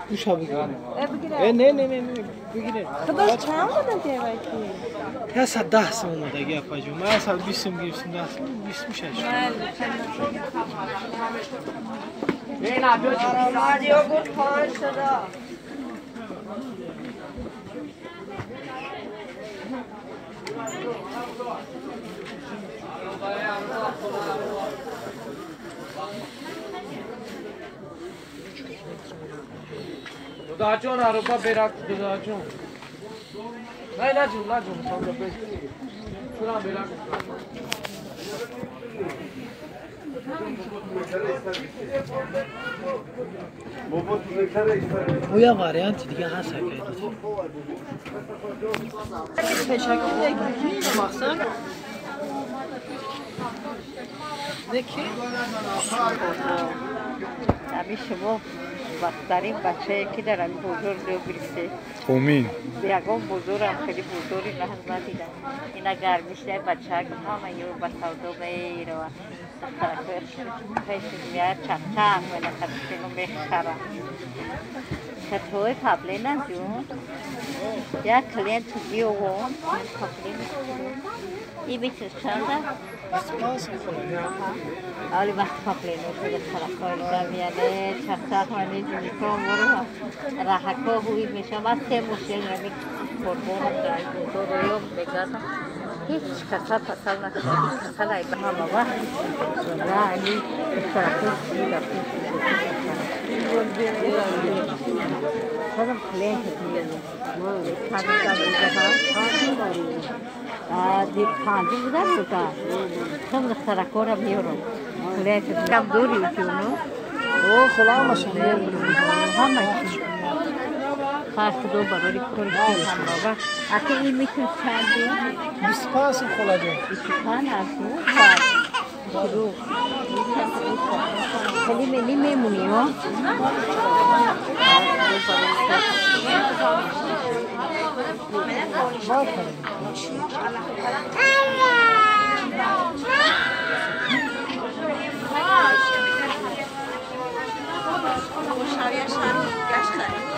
Kuş ha bugün. Ne bugün. Kadar çağırmadın ki belki. Ya sadahsın onu da yapacağım. Ya sad bisim girsin de bismiş aşağı. Ne yapıyorsun? Radyo gut parçada. Dodacon araba berak dodacon. Lacun sonra ben. Şuna berak. Uya varyant دیگه هست اگه Teşekkür ederim. Baksan. Ne ki? Tabii şubu baktarım bahçeye giderim buzur diyor birisi. Tomin. Biyagom buzuram خیلی بزرگی لحظه دیدم اینا گرمیشler بچه ama yok basavdo beyro خیلی میاد چپچپ ولی خیلی میخرم چطوری قبلی نجون یا کلینت دیو قبلی این بیشتر شده اولی وقت قبلی نشده خلاص میانه چپچپ منی میکنم ورو راحکو هوی میشم از سه مشکل نمی قربون دارم تو رویم بگذارم هیچ کسا پسال نشده کسا لای به هم بابا نه علی طرفش میدم خودم کلینت دیگه دی پانجی بودن بودن خودم سرکورم میارم کلینت کم دوری بکنم او خلا ماشینه همه خاص دو برای کاری هم بابا اگه این میتونه چندی 25 خلا جون 25 هستو خاص شروع خیلی منی میمونی ها Şarya şarı, yaş karı.